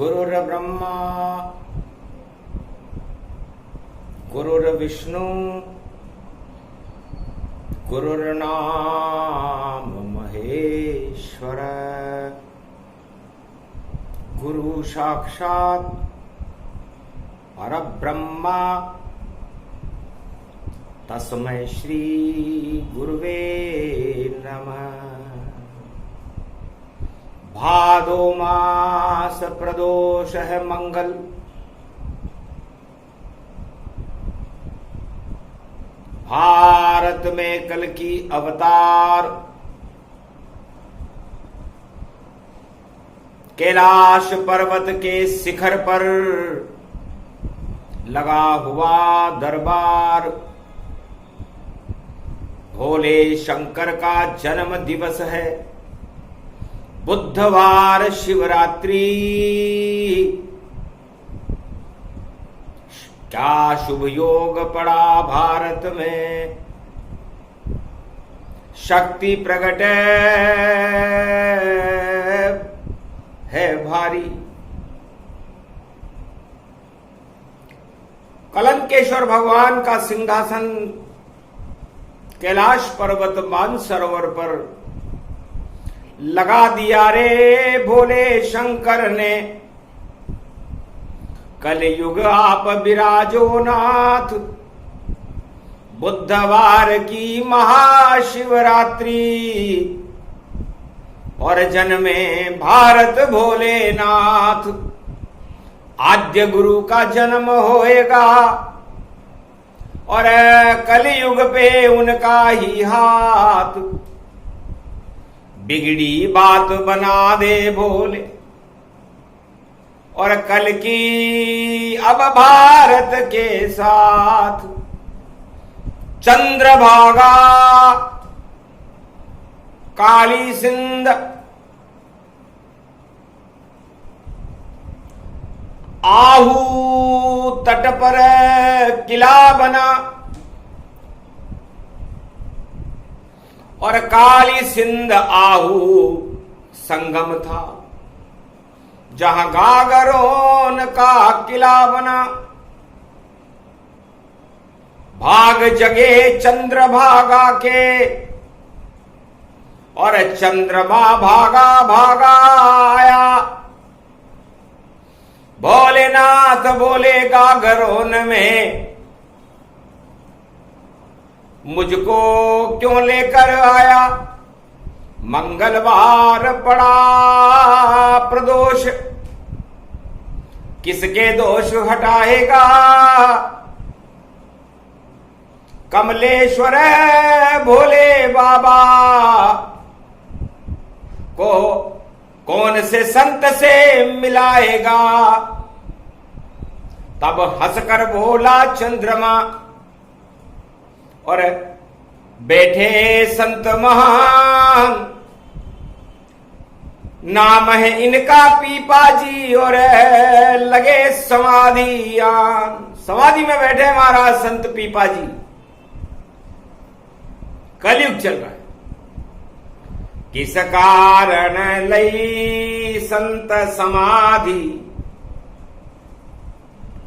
गुरुर्ब्रह्मा गुरुर्विष्णु गुरुर्नाम महेश्वर गुरु साक्षात् परब्रह्मा तस्मै श्री गुरुवे नमः। भादो मास प्रदोष है मंगल, भारत में कल की अवतार, कैलाश पर्वत के शिखर पर लगा हुआ दरबार, भोले शंकर का जन्म दिवस है, बुधवार शिवरात्रि। क्या शुभ योग पड़ा भारत में, शक्ति प्रकट है भारी। कलंकेश्वर भगवान का सिंहासन कैलाश पर्वत मानसरोवर पर लगा दिया रे भोले शंकर ने। कलयुग आप विराजो नाथ, बुधवार की महाशिवरात्रि, और जन्मे भारत भोलेनाथ। आद्य गुरु का जन्म होएगा और कलयुग पे उनका ही हाथ। बिगड़ी बात बना दे भोले, और कल की अब भारत के साथ। चंद्रभागा काली सिंध आहू तट पर किला बना, और काली सिंध आहू संगम था, जहां गागरोन का किला बना। भाग जगे चंद्रभागा के, और चंद्रमा भागा भागा आया। भोलेनाथ बोले गागरोन में मुझको क्यों लेकर आया। मंगलवार पड़ा प्रदोष, किसके दोष हटाएगा। कमलेश्वर भोले बाबा को कौन से संत से मिलाएगा। तब हंसकर बोला चंद्रमा, और बैठे संत महान, नाम है इनका पीपा जी, और लगे समाधि में बैठे महाराज संत पीपा जी। कलयुग चल रहा है, किस कारण लई संत समाधि।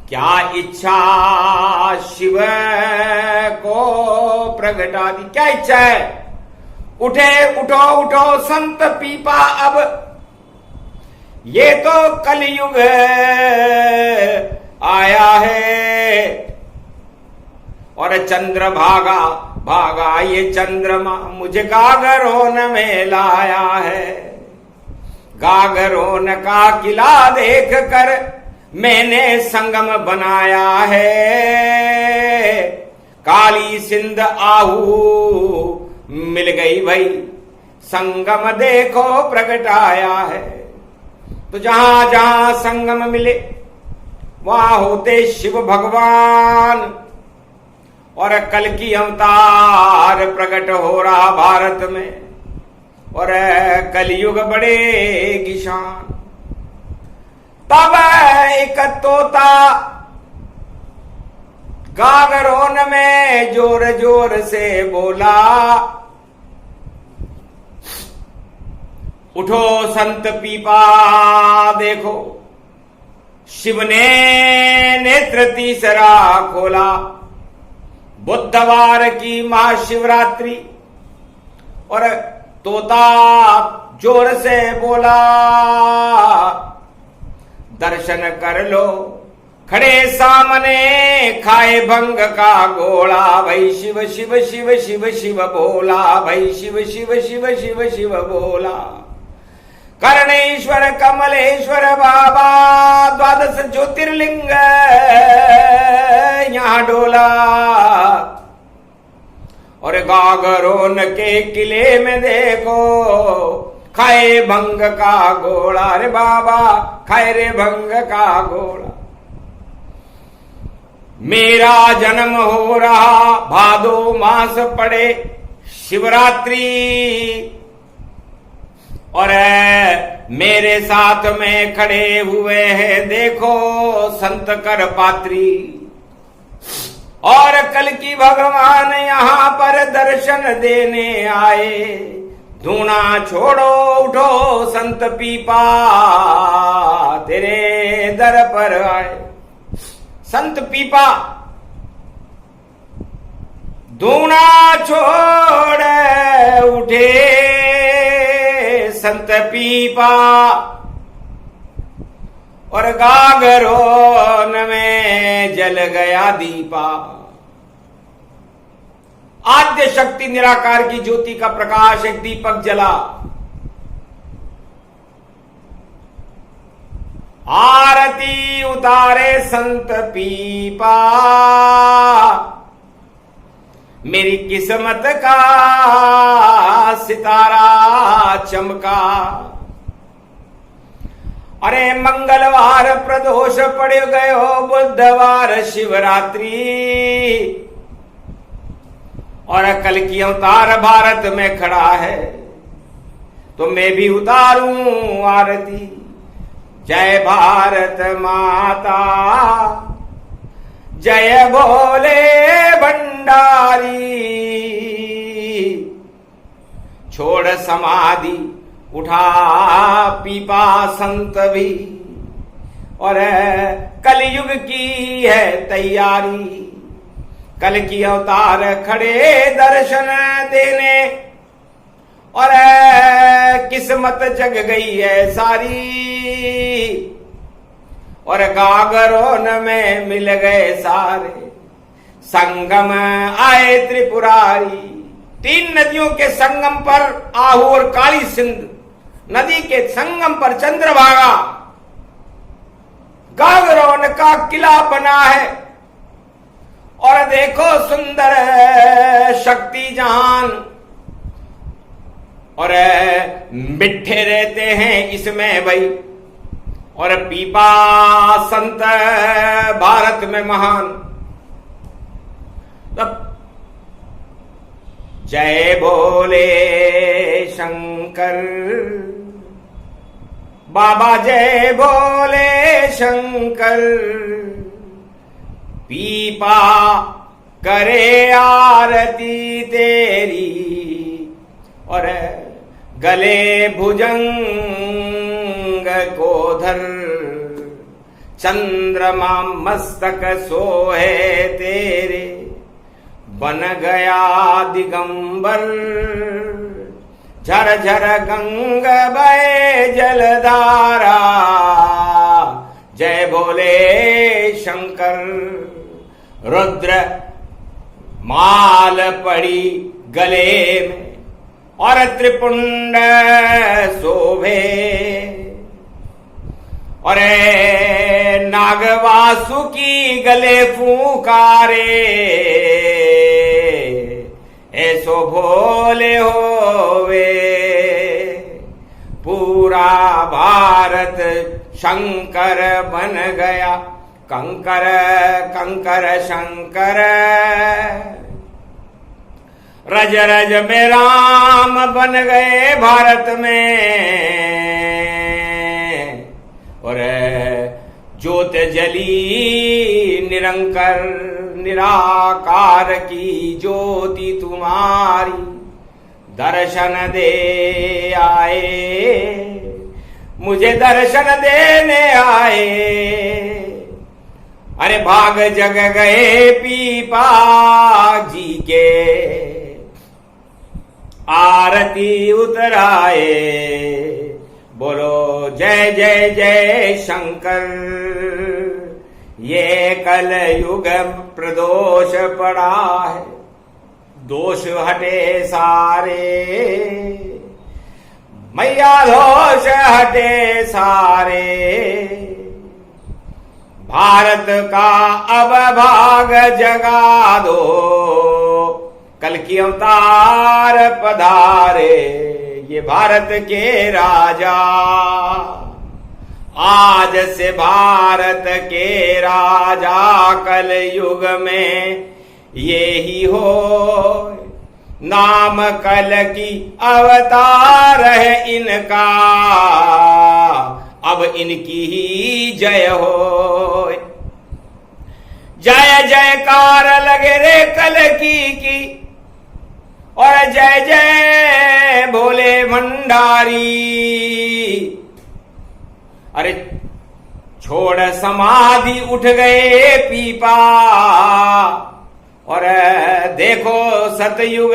क्या इच्छा शिव को प्रगटा दी। क्या इच्छा है, उठे उठो उठो संत पीपा अब, ये तो कलयुग आया है। और चंद्र भागा भागा ये चंद्रमा मुझे गागरोन में लाया है। गागरोन का किला देख कर मैंने संगम बनाया है। काली सिंध आहू मिल गई भाई, संगम देखो प्रगटाया है। तो जहां जहां संगम मिले वहां होते शिव भगवान, और कल की अवतार प्रकट हो रहा भारत में, और कलयुग बढ़ेगी शान। तब एक तोता गागरोन में जोर जोर से बोला, उठो संत पीपा देखो शिव ने नेत्र तीसरा खोला, बुधवार की महाशिवरात्रि, और तोता जोर से बोला, दर्शन कर लो खड़े सामने खाए भंग का गोला, भाई शिव शिव शिव शिव शिव बोला, भाई शिव शिव शिव शिव शिव बोला। कर्णेश्वर कमलेश्वर बाबा द्वादश ज्योतिर्लिंग यहां डोला, और गागरोन के किले में देखो खाए भंग का गोला, रे बाबा खाए रे भंग का गोला। मेरा जन्म हो रहा भादो मास पड़े शिवरात्रि, और मेरे साथ में खड़े हुए हैं देखो संत कर पात्री, और कल की भगवान यहां पर दर्शन देने आए। धूना छोड़ो उठो संत पीपा तेरे दर पर आए। संत पीपा धूना छोड़ उठे संत पीपा, और गागरोन में जल गया दीपा। आद्य शक्ति निराकार की ज्योति का प्रकाश एक दीपक जला, आरती उतारे संत पीपा। मेरी किस्मत का सितारा चमका, अरे मंगलवार प्रदोष पड़ गयो बुधवार शिवरात्रि, और कल की अवतार भारत में खड़ा है तो मैं भी उतारूं आरती। जय भारत माता जय भोले भंडारी, छोड़ समाधि उठा पीपा संत भी, और कलयुग की है तैयारी। कल की अवतार खड़े दर्शन देने, और किस्मत जग गई है सारी, और गागरोन में मिल गए सारे। संगम आए त्रिपुरारी, 3 नदियों के संगम पर आहू और काली सिंध नदी के संगम पर चंद्रभागा गागरोन का किला बना है। और देखो सुंदर शक्ति जहान, और मिठे रहते हैं इसमें भाई, और पीपा संत भारत में महान। तब जय भोले शंकर बाबा, जय भोले शंकर। पीपा करे आरती तेरी, और गले भुजंग को धर। चंद्रमा मस्तक सोहे तेरे, बन गया दिगंबर। झर झर गंग बहे जलधारा, जय भोले शंकर। रुद्र माल पड़ी गले में, और त्रिपुंड शोभे, और नागवासुकी गले फूकारे। ऐसो भोले होवे, पूरा भारत शंकर बन गया। कंकर कंकर शंकर, रज रज में राम बन गए भारत में। और ज्योत जली निरंकर निराकार की ज्योति तुम्हारी, दर्शन दे आए मुझे दर्शन देने आए। अरे भाग जग गए पीपा जी के, आरती उतराए। बोलो जय जय जय शंकर, ये कल युग प्रदोष पड़ा है, दोष हटे सारे, मैया दोष हटे सारे। भारत का अब भाग जगा दो, कल की अवतार पधारे। ये भारत के राजा, आज से भारत के राजा, कल युग में ये ही हो। नाम कल की अवतार है इनका, अब इनकी ही जय हो। जय जयकार लगे रे कल की, और जय जय भोले भंडारी। अरे छोड़ समाधि उठ गए पीपा, और देखो सतयुग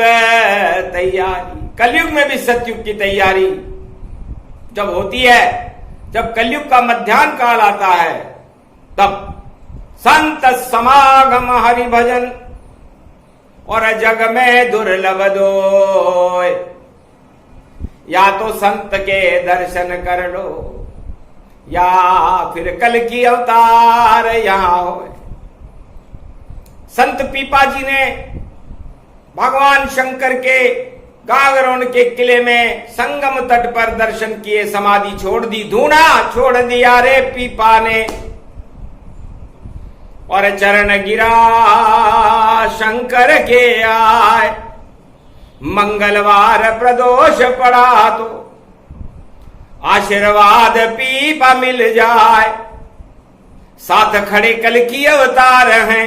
तैयारी। कलयुग में भी सतयुग की तैयारी जब होती है, जब कलयुग का मध्याह्न काल आता है, तब संत समागम हरि भजन, और जग में दुर्लभ दो। या तो संत के दर्शन कर लो, या फिर कल की अवतार यहां हो। संत पीपा जी ने भगवान शंकर के गागरोन के किले में संगम तट पर दर्शन किए, समाधि छोड़ दी, धूना छोड़ दिया रे पीपा ने, और चरण गिरा शंकर के आए। मंगलवार प्रदोष पड़ा तो आशीर्वाद पीपा मिल जाए। साथ खड़े कल की अवतार हैं,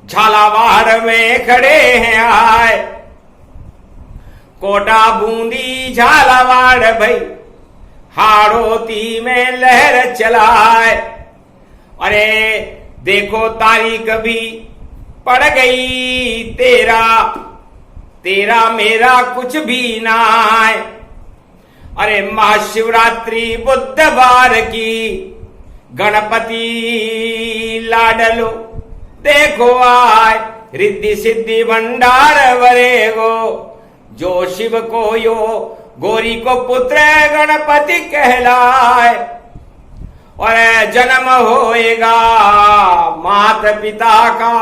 झालावाड़ में खड़े हैं आए। कोटा बूंदी झालावाड़ भई, हाड़ोती में लहर चलाए। अरे देखो तारीख भी पड़ गई, तेरा मेरा कुछ भी ना है। अरे महाशिवरात्रि बुधवार की, गणपति लाडलो देखो आए। रिद्धि सिद्धि भंडार वरेगो, जो शिव को यो गौरी को पुत्र गणपति कहलाए। और जन्म होएगा माता पिता का,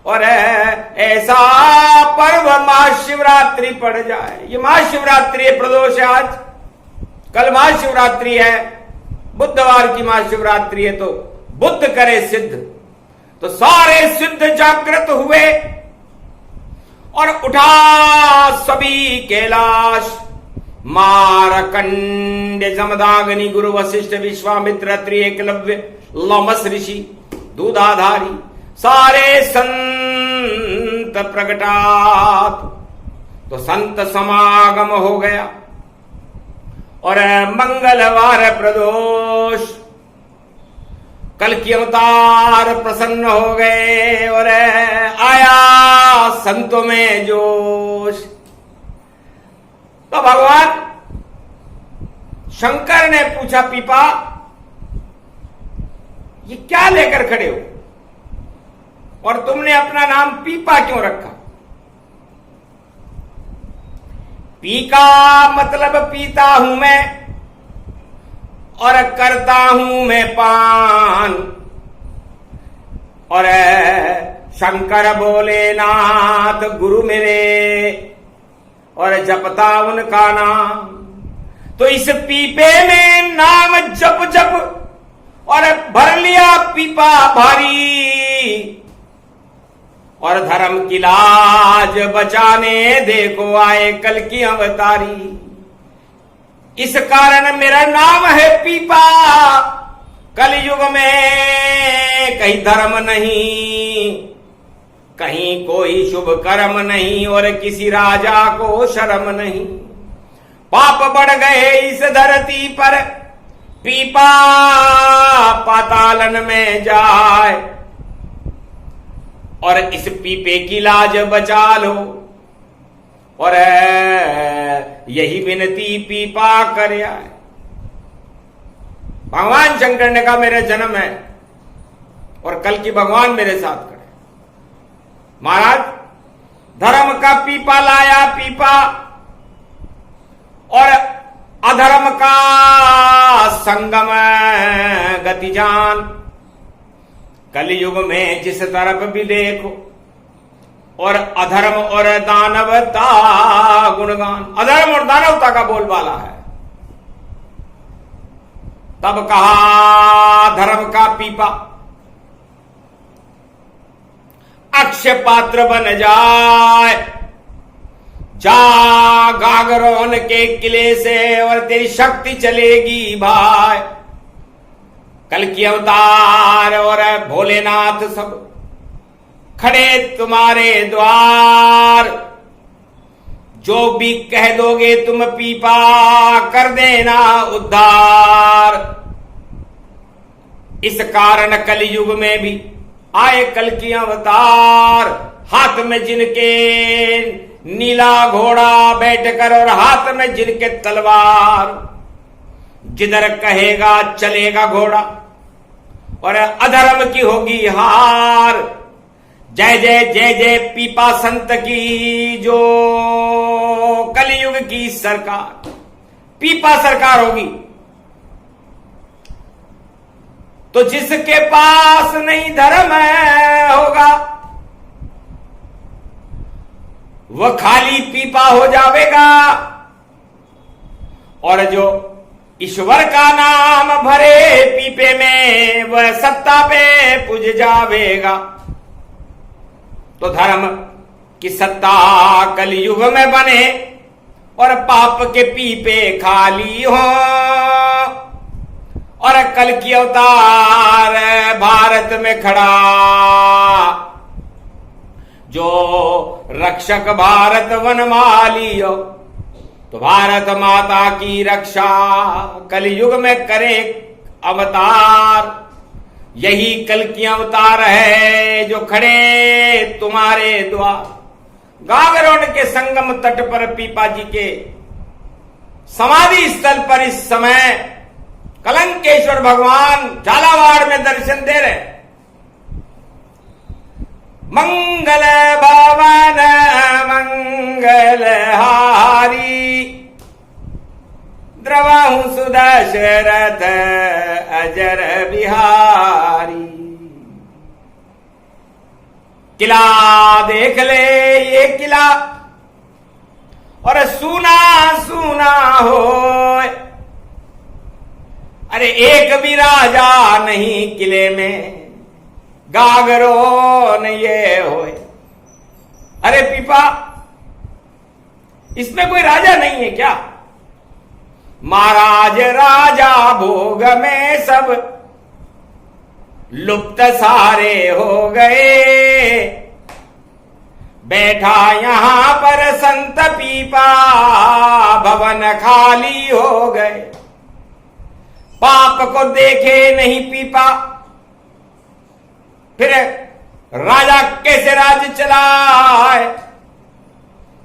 और ऐसा पर्व महाशिवरात्रि पड़ जाए। ये महाशिवरात्रि है, प्रदोष है आज, कल महाशिवरात्रि है, बुधवार की महाशिवरात्रि है। तो बुद्ध करे सिद्ध, तो सारे सिद्ध जागृत हुए और उठा सभी कैलाश। मारकंड जमदाग्नि गुरु वशिष्ठ विश्वामित्र अत्रि एकलव्य लोमस ऋषि दूधाधारी सारे संत प्रगटात। तो संत समागम हो गया और मंगलवार प्रदोष, कल की अवतार प्रसन्न हो गए और आया संतों में जोश। तो भगवान शंकर ने पूछा, पीपा ये क्या लेकर खड़े हो और तुमने अपना नाम पीपा क्यों रखा? पी का मतलब पीता हूं मैं और करता हूं मैं पान। और शंकर भोलेनाथ गुरु मेरे और जपता उनका नाम। तो इस पीपे में नाम जप जप और भर लिया पीपा भारी। और धर्म की लाज बचाने देखो आए कल की अवतारी। इस कारण मेरा नाम है पीपा। कल युग में कहीं धर्म नहीं, कहीं कोई शुभ कर्म नहीं और किसी राजा को शर्म नहीं। पाप बढ़ गए इस धरती पर, पीपा पातालन में जाए और इस पीपे की लाज बचा लो। और यही विनती पीपा कर आए। भगवान शंकर ने कहा मेरा जन्म है और कल की भगवान मेरे साथ खड़े। महाराज धर्म का पीपा लाया पीपा और अधर्म का संगम गति जान। कलयुग में जिस तरफ भी देखो और अधर्म और दानवता गुणगान, अधर्म और दानवता का बोलबाला है। तब कहा धर्म का पीपा अक्षय पात्र बन जाए, जा गागरोन के किले से और तेरी शक्ति चलेगी भाई। कल की अवतार और भोलेनाथ सब खड़े तुम्हारे द्वार। जो भी कह दोगे तुम पीपा कर देना उद्धार। इस कारण कलयुग में भी आए कल की अवतार। हाथ में जिनके नीला घोड़ा बैठकर और हाथ में जिनके तलवार। जिधर कहेगा चलेगा घोड़ा और अधर्म की होगी हार। जय जय जय जय पीपा संत की जो कलयुग की सरकार। पीपा सरकार होगी तो जिसके पास नहीं धर्म होगा वह खाली पीपा हो जाएगा। और जो ईश्वर का नाम भरे पीपे में वह सत्ता पे पुज जावेगा। तो धर्म की सत्ता कलयुग में बने और पाप के पीपे खाली हो। और कल की अवतार भारत में खड़ा जो रक्षक भारत वनमाली हो। तो भारत माता की रक्षा कलयुग में करे अवतार। यही कल की अवतार है जो खड़े तुम्हारे द्वार। गागरोन के संगम तट पर पीपा जी के समाधि स्थल पर इस समय कलंकेश्वर भगवान झालावाड़ में दर्शन दे रहे। मंगल भवन मंगल हारी द्रवाहु सुदशरथ अजर बिहारी। किला देख ले ये किला और सुना सुना हो। अरे एक भी राजा नहीं किले में गागरोन ये होए। अरे पीपा इसमें कोई राजा नहीं है क्या? महाराज राजा भोग में सब लुप्त सारे हो गए। बैठा यहां पर संत पीपा भवन खाली हो गए। पाप को देखे नहीं पीपा फिर राजा कैसे राज चलाए।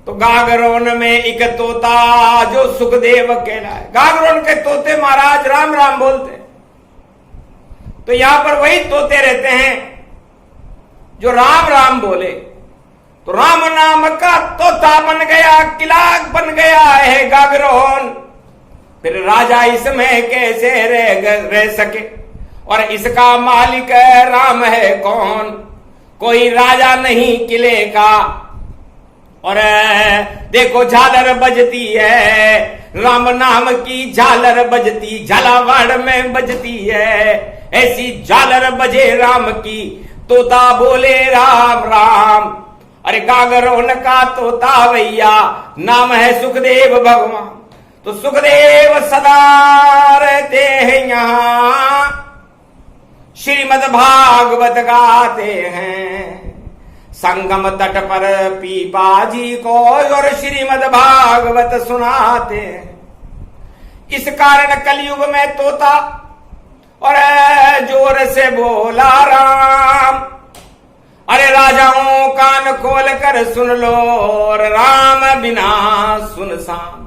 तो गागरोन में एक तोता जो सुखदेव कहलाए। गागरोन के तोते महाराज राम राम बोलते। तो यहां पर वही तोते रहते हैं जो राम राम बोले। तो राम नाम का तोता बन गया, किला बन गया है गागरोन। फिर राजा इसमें कैसे रह सके? और इसका मालिक राम है कौन? कोई राजा नहीं किले का। और देखो झालर बजती है, राम नाम की झालर बजती झालावाड़ में बजती है। ऐसी झालर बजे राम की, तोता बोले राम राम। अरे गागरोन का तोता भैया नाम है सुखदेव भगवान। तो सुखदेव सदा रहते हैं यहां, श्रीमद् भागवत गाते हैं। संगम तट पर पीपा जी को और श्रीमद् भागवत सुनाते हैं। इस कारण कलयुग में तोता और जोर से बोला राम। अरे राजाओं कान खोल कर सुन लो और राम बिना सुनसान।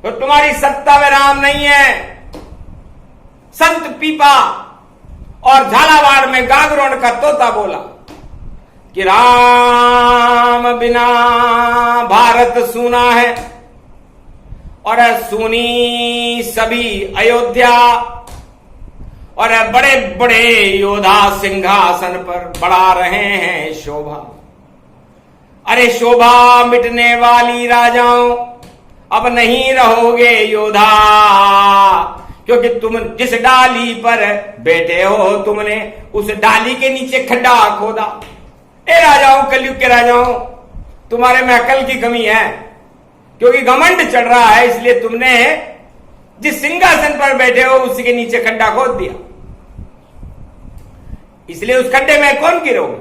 तो तुम्हारी सत्ता में राम नहीं है। संत पीपा और झालावाड़ में गागरोन का तोता बोला कि राम बिना भारत सूना है और सुनी सभी अयोध्या और बड़े बड़े योद्धा सिंहासन पर बढ़ा रहे हैं शोभा। अरे शोभा मिटने वाली राजाओं अब नहीं रहोगे योद्धा, क्योंकि तुम जिस डाली पर बैठे हो तुमने उस डाली के नीचे खड्डा खोदा। ए राजाओं, कलयुग के राजाओं, तुम्हारे में अकल की कमी है, क्योंकि घमंड चढ़ रहा है, इसलिए तुमने जिस सिंहासन पर बैठे हो उसी के नीचे खड्डा खोद दिया। इसलिए उस खड्डे में कौन गिरोगे?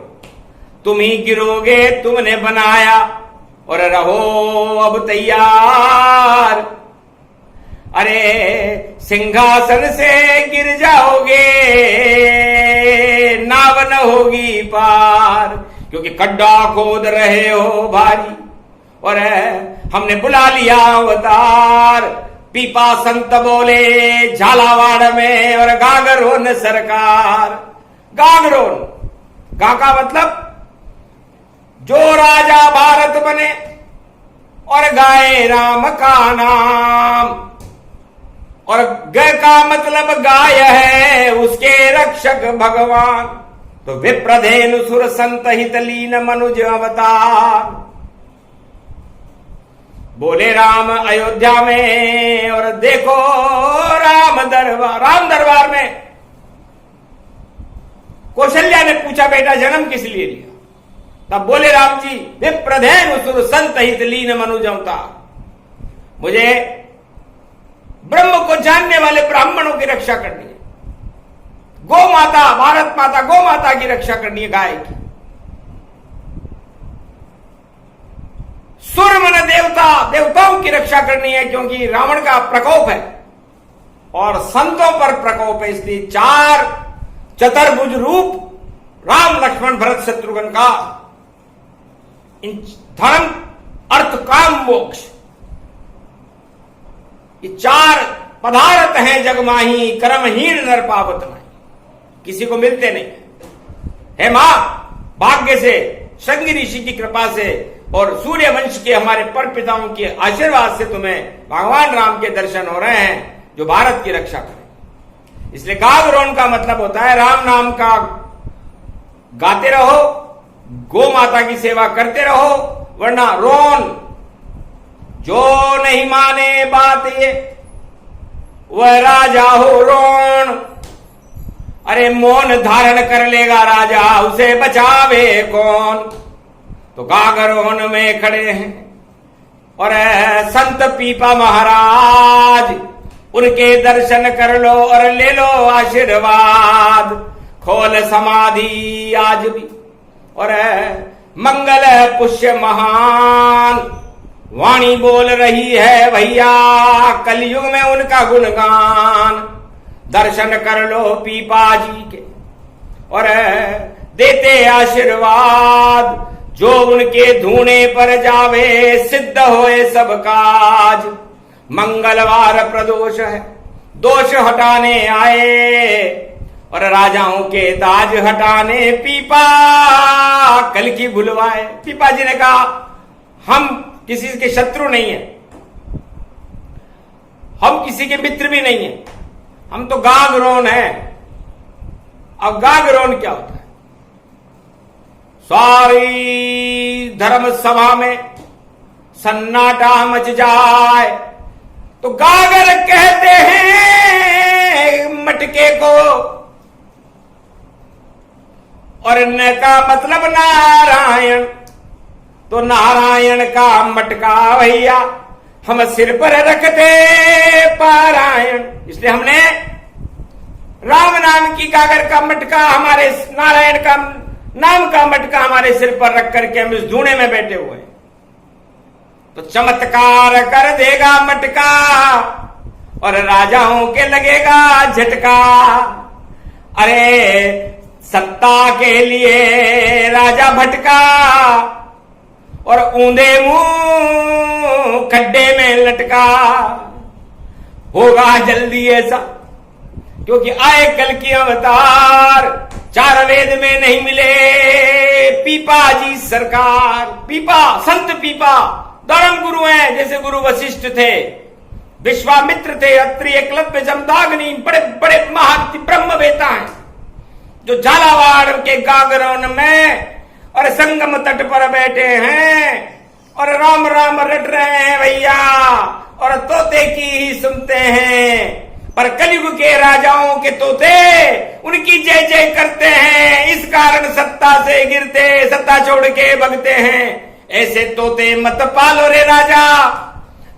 तुम ही गिरोगे। तुमने बनाया और रहो अब तैयार। अरे सिंहासन से गिर जाओगे, नाव न होगी पार, क्योंकि खड्डा खोद रहे हो भारी और हमने बुला लिया अवतार। पीपा संत बोले झालावाड़ में और गागरोन सरकार। गागरोन, गा का मतलब जो राजा भारत बने और गाए राम का नाम, और ग का मतलब गाय है उसके रक्षक भगवान। तो विप्रधेनु सुर संत हित लीन मनुज अवतार। बोले राम अयोध्या में और देखो राम दरबार में। कौशल्या ने पूछा बेटा जन्म किस लिए लिया? तब बोले राम जी विप्रधेनु सुर संत हित लीन मनुज अवतार। मुझे ब्रह्म को जानने वाले ब्राह्मणों की रक्षा करनी है। गौ माता, भारत माता गौ माता की रक्षा करनी है, गाय की। सुर मन देवता, देवताओं की रक्षा करनी है, क्योंकि रावण का प्रकोप है और संतों पर प्रकोप है। इसलिए चार चतुर्भुज रूप राम लक्ष्मण भरत शत्रुघ्न का, इन धर्म अर्थ काम मोक्ष, ये चार पदार्थ हैं जगमाही, कर्महीन नर पावत नहीं, किसी को मिलते नहीं है। मां भाग्य से, संगी ऋषि की कृपा से और सूर्य वंश के हमारे पर पिताओं के आशीर्वाद से तुम्हें भगवान राम के दर्शन हो रहे हैं, जो भारत की रक्षा करें। इसलिए गागरोन का मतलब होता है राम नाम का गाते रहो, गौ माता की सेवा करते रहो, वरना रोन, जो नहीं माने बात ये वह राजा हो रोन। अरे मौन धारण कर लेगा राजा, उसे बचावे कौन? तो गागरोन में खड़े हैं और संत पीपा महाराज, उनके दर्शन कर लो और ले लो आशीर्वाद। खोल समाधि आज भी और मंगल पुष्य महान, वाणी बोल रही है भैया कलयुग में उनका गुणगान। दर्शन कर लो पीपा जी के और देते आशीर्वाद, जो उनके धूने पर जावे सिद्ध होए सब काज। मंगलवार प्रदोष है, दोष हटाने आए और राजाओं के ताज हटाने पीपा कल की भुलवाए। पीपा जी ने कहा हम किसी के शत्रु नहीं है, हम किसी के मित्र भी नहीं है, हम तो गागरोन है। अब गागरोन क्या होता है? सारी धर्म सभा में सन्नाटा मच जाए तो गागर कहते हैं मटके को, और न का मतलब नारायण, तो नारायण का मटका भैया हम सिर पर रखते पारायण। इसलिए हमने राम नाम की गागर का मटका, हमारे नारायण का नाम का मटका हमारे सिर पर रख करके हम इस धूने में बैठे हुए हैं। तो चमत्कार कर देगा मटका और राजाओं के लगेगा झटका। अरे सत्ता के लिए राजा भटका और ऊंधे मुंह खड्डे में लटका। होगा जल्दी ऐसा क्योंकि आए कल की अवतार। चार वेद में नहीं मिले पीपा जी सरकार। पीपा संत पीपा धर्म गुरु हैं, जैसे गुरु वशिष्ठ थे, विश्वामित्र थे, अत्रि, एकलव्य, जमदाग्नि, बड़े बड़े महान ब्रह्मवेता हैं जो झालावाड़ के गागरोन में और संगम तट पर बैठे हैं और राम राम रट रहे हैं भैया और तोते की ही सुनते हैं। पर कलयुग के राजाओं के तोते उनकी जय जय करते हैं, इस कारण सत्ता से गिरते, सत्ता छोड़ के भगते हैं। ऐसे तोते मत पालो रे राजा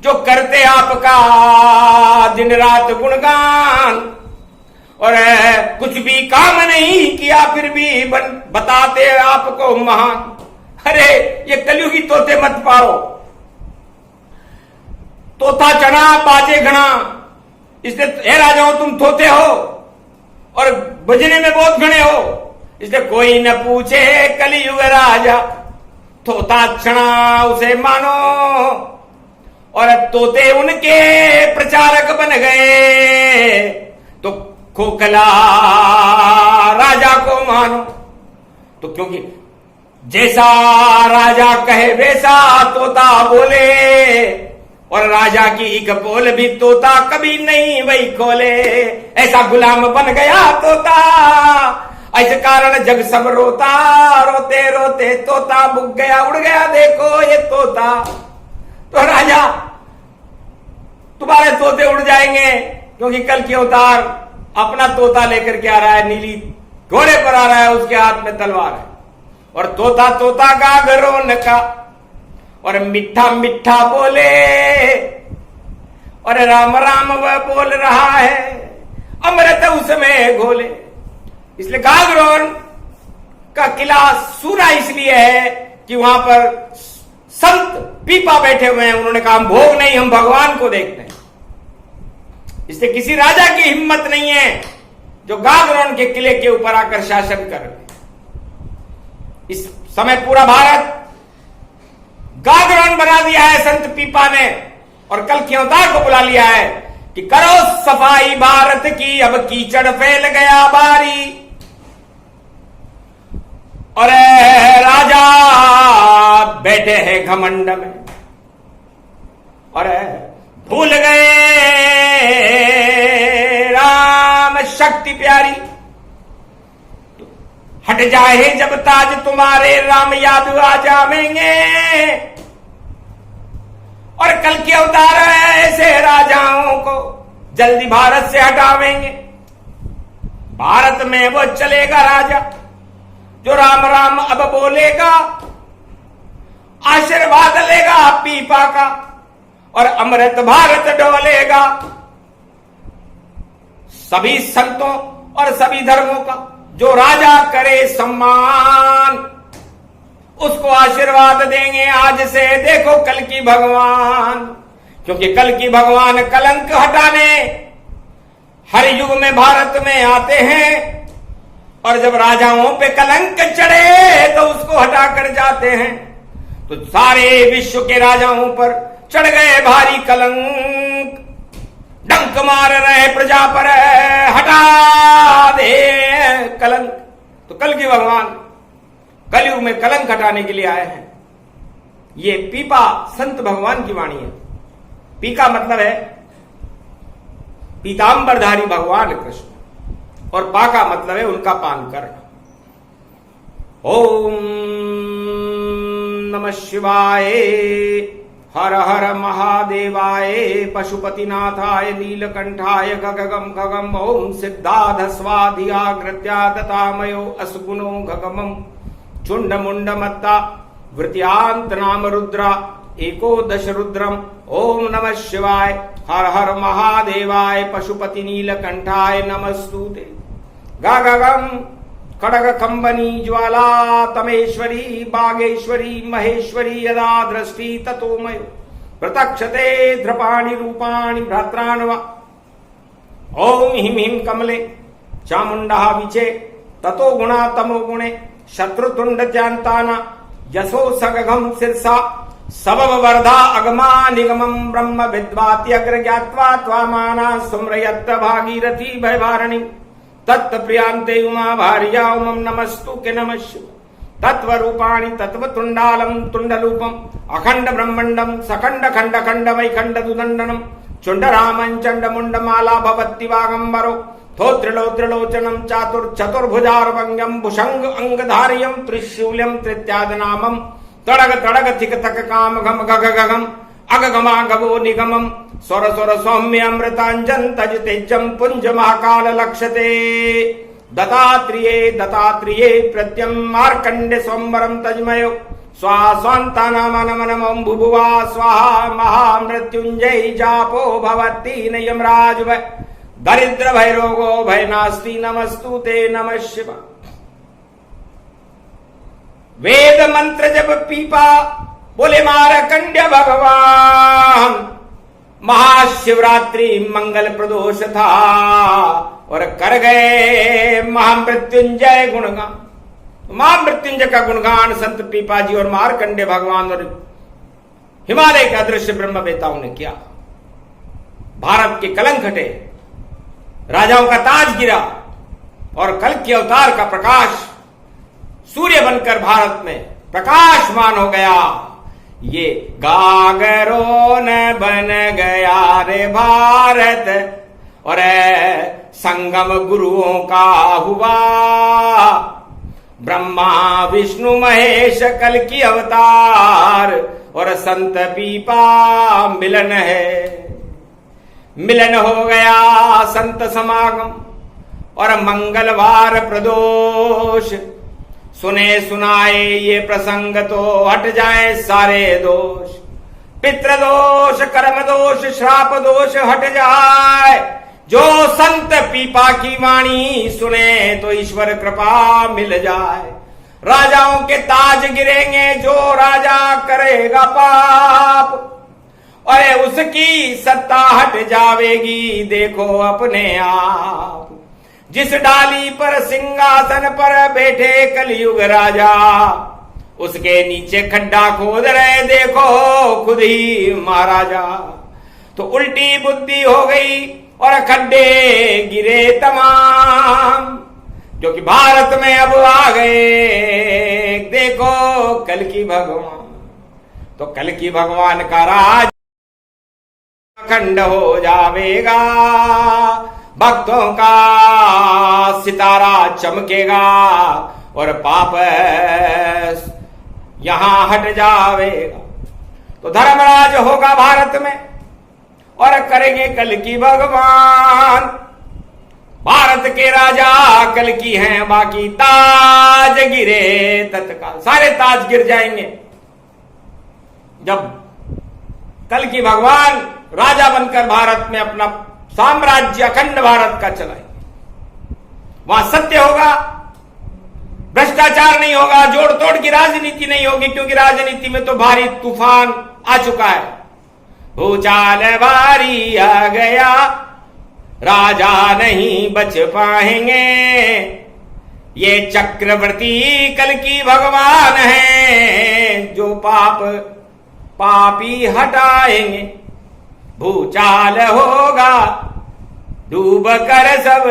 जो करते आपका दिन रात गुणगान और कुछ भी काम नहीं किया फिर भी बताते आपको महान। अरे ये कलयुगी तोते मत पाओ। तोता चढ़ा बाजे घना, इसलिए हे राजाओं तुम तोते हो और बजने में बहुत घने हो, इसलिए कोई न पूछे कलयुग राजा। तोता क्षणा उसे मानो और तोते उनके प्रचारक बन गए। तो खोखला राजा को मानो, तो क्योंकि जैसा राजा कहे वैसा तोता बोले और राजा की एक बोल भी तोता कभी नहीं वही खोले। ऐसा गुलाम बन गया तोता, ऐसे कारण जग सब रोता। रोते रोते तोता बुक गया, उड़ गया देखो ये तोता। तो राजा तुम्हारे तोते उड़ जाएंगे क्योंकि कल की अवतार अपना तोता लेकर के आ रहा है, नीली घोड़े पर आ रहा है, उसके हाथ में तलवार है और तोता तोता गागरों का और मिठा मिठा बोले और राम राम वह बोल रहा है, अमृत उसमें घोले। इसलिए गागरोन का किला सूना इसलिए है कि वहां पर संत पीपा बैठे हुए हैं। उन्होंने कहा हम भोग नहीं, हम भगवान को देखते हैं। इसलिए किसी राजा की हिम्मत नहीं है जो गागरोन के किले के ऊपर आकर शासन कर। इस समय पूरा भारत गागरोन बना दिया है संत पीपा ने और कल की अवतार को बुला लिया है कि करो सफाई भारत की, अब कीचड़ फैल गया बारी। और राजा बैठे हैं घमंड में और भूल गए राम शक्ति प्यारी। हट जाए जब ताज तुम्हारे राम याद आ जावेंगे और कल के अवतार ऐसे राजाओं को जल्दी भारत से हटावेंगे। भारत में वो चलेगा राजा जो राम राम अब बोलेगा, आशीर्वाद लेगा पीपा का और अमृत भारत डोलेगा। सभी संतों और सभी धर्मों का जो राजा करे सम्मान, उसको आशीर्वाद देंगे आज से। देखो कल की भगवान, क्योंकि कल की भगवान कलंक हटाने हर युग में भारत में आते हैं और जब राजाओं पे कलंक चढ़े तो उसको हटा कर जाते हैं। तो सारे विश्व के राजाओं पर चढ़ गए भारी कलंक, डंक मार रहे प्रजा पर, हटा दे कलंक। तो कल की भगवान कलयुग में कलंक हटाने के लिए आए हैं। ये पीपा संत भगवान की वाणी है। पीका मतलब है पीतांबरधारी भगवान कृष्ण और पाका मतलब है उनका पान करना। ओम नमः शिवाय, हर हर महादेवाय, पशुपतिनाथाय, नीलकंठाय, गगगम गगम। ओम सिद्धाध स्वाधियाग्रत्या दतामयो असगुणो गगमम चुंड मुंड मत्ता वृत्यांत नाम रुद्रा एकोदश रुद्रम। ओम नमः शिवाय, हर हर महादेवाय, पशुपति नीलकंठाय नमस्तुते। गगगम खड़ग कंबनी ज्वाला तमेश्वरी बागेश्वरी महेश्वरी यदा दृष्टि ततो मयो प्रतक्षते ध्रपाणि रूपाणि भ्रात्रान्वा ओम हिम हिम कमले चामुंडा विचे ततो गुणा तमो गुणे शत्रुतुंड चांताना यशो सगघम शीर्षा सबब वर्धा अगमा निगमम ब्रह्म विद्वाति अग्र ज्ञात्वा त्वामाना सुम्रयत्त भागीरथी भयभारिणी तत्प्रियांते उमा भार्या उमम नमस्तु के नमः तत्व रूपाणि तत्व तुंडालम तुंडलूपम अखंड ब्रह्मंडम सखंड खंड खंड वैखंड दुदंडनम चुंडरामं चंडमुंड माला भवत्ति वागंबरो थोत्रिलो त्रिलोचनम चातुर चतुर्भुजार्वंगम भुषंग अंगधारियम त्रिशूल्यम त्रित्यादनामम तड़ग तड़ग थिक तक काम घम गग गगम अगगमा गगो निगमम स्वर स्वर सौम्य अमृतांजन तज तेजम पुंज महाकाल लक्षते दत्तात्रेये दत्तात्रेये प्रत्यम मार्कंडे सोमवरम तजमयो स्वास्वान्तानामनमनमं भुभुवा स्वाहा महामृत्युंजय जापो भवति नयमराज भय दरिद्र भय रोगो भय नास्ति नमस्तु ते नमः शिवाय। वेद मंत्र जब पीपा बोले मारकंड्य भगवान महाशिवरात्रि मंगल प्रदोष था और कर गए महामृत्युंजय गुणगान। महामृत्युंजय का गुणगान संत पीपा जी और मारकंडे भगवान और हिमालय के अदृश्य ब्रह्म वेताओं ने किया। भारत के कलंक हटे, राजाओं का ताज गिरा और कल के अवतार का प्रकाश सूर्य बनकर भारत में प्रकाशमान हो गया। ये गागरोन बन गया रे भारत और संगम गुरुओं का हुआ। ब्रह्मा विष्णु महेश कल की अवतार और संत पीपा मिलन है। मिलन हो गया संत समागम और मंगलवार प्रदोष। सुने सुनाए ये प्रसंग तो हट जाए सारे दोष। पितृ दोष कर्म दोष श्राप दोष हट जाए। जो संत पीपा की वाणी सुने तो ईश्वर कृपा मिल जाए। राजाओं के ताज गिरेंगे जो राजा करेगा पाप और उसकी सत्ता हट जावेगी देखो अपने आप। जिस डाली पर सिंहासन पर बैठे कलयुग राजा उसके नीचे खड्डा खोद रहे देखो खुद ही महाराजा। तो उल्टी बुद्धि हो गई और खड्डे गिरे तमाम क्योंकि भारत में अब आ गए देखो कल की भगवान। तो कल की भगवान का राज खंड हो जावेगा। भक्तों का सितारा चमकेगा और पाप यहां हट जावेगा। तो धर्मराज होगा भारत में और करेंगे कल की भगवान। भारत के राजा कल की हैं बाकी ताज गिरे तत्काल। सारे ताज गिर जाएंगे जब कल की भगवान राजा बनकर भारत में अपना साम्राज्य अखंड भारत का चलाएंगे। वहां सत्य होगा, भ्रष्टाचार नहीं होगा, जोड़ तोड़ की राजनीति नहीं होगी क्योंकि राजनीति में तो भारी तूफान आ चुका है। भूचाल भारी आ गया, राजा नहीं बच पाएंगे। ये चक्रवर्ती कल की भगवान है जो पाप पापी हटाएंगे। भूचाल होगा डूब कर सब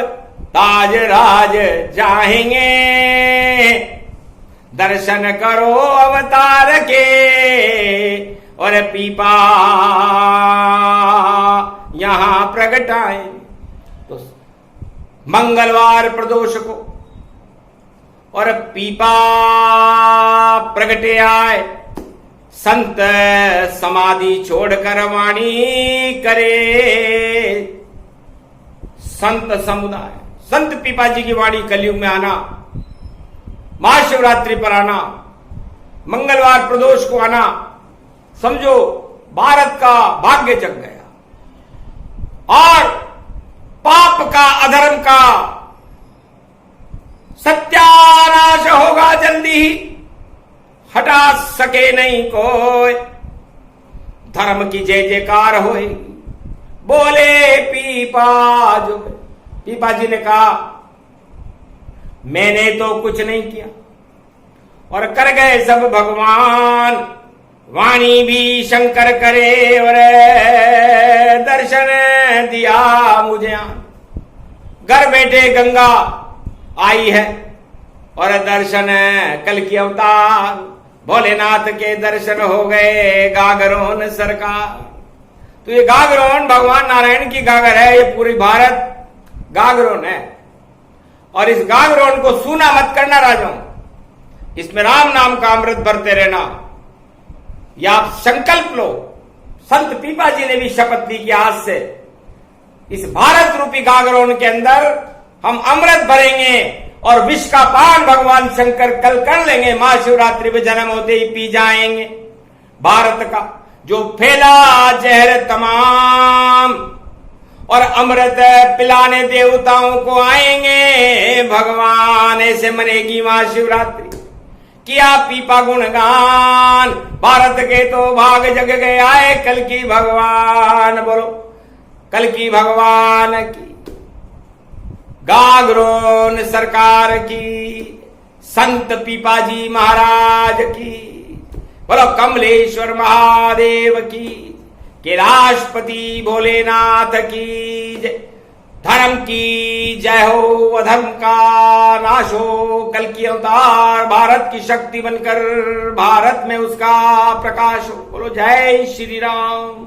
ताज राज जाएंगे। दर्शन करो अवतार के और पीपा यहां प्रगटाए। तो मंगलवार प्रदोष को और पीपा प्रगटे आए। संत समाधि छोड़कर वाणी करे। संत समुदाय संत पीपा जी की वाणी कलयुग में आना, महाशिवरात्रि पर आना, मंगलवार प्रदोष को आना, समझो भारत का भाग्य जग गया और पाप का अधर्म का सत्यानाश होगा जल्दी ही। हटा सके नहीं कोई। धर्म की जय जयकार होएगी, बोले पीपा जो। पीपा जी ने कहा मैंने तो कुछ नहीं किया, और कर गए सब भगवान। वाणी भी शंकर करे और दर्शन दिया मुझे आन। घर बैठे गंगा आई है और दर्शन कल की अवतार। भोलेनाथ के दर्शन हो गए गागरोन सरकार। तो ये गागरोन भगवान नारायण की गागर है, ये पूरी भारत गागरोन है। और इस गागरोन को सूना मत करना राजाओं, इसमें राम नाम का अमृत भरते रहना, या आप संकल्प लो। संत पीपा जी ने भी शपथ ली कि आज से इस भारत रूपी गागरोन के अंदर हम अमृत भरेंगे और विष का पान भगवान शंकर कल कर लेंगे। महाशिवरात्रि में जन्म होते ही पी जाएंगे। भारत का जो फैला जहर तमाम, और अमृत पिलाने देवताओं को आएंगे भगवान। ऐसे मनेगी महाशिवरात्रि। किया पीपा गुणगान, भारत के तो भाग जग गए आए कल की भगवान। बोलो कल की भगवान की, गागरोन सरकार की, संत पीपा जी महाराज की। बोलो कमलेश्वर महादेव की, कैलाशपति भोलेनाथ की जय। धर्म की जय हो, अधर्म का नाश हो। कल की अवतार भारत की शक्ति बनकर भारत में उसका प्रकाश हो। बोलो जय श्री राम।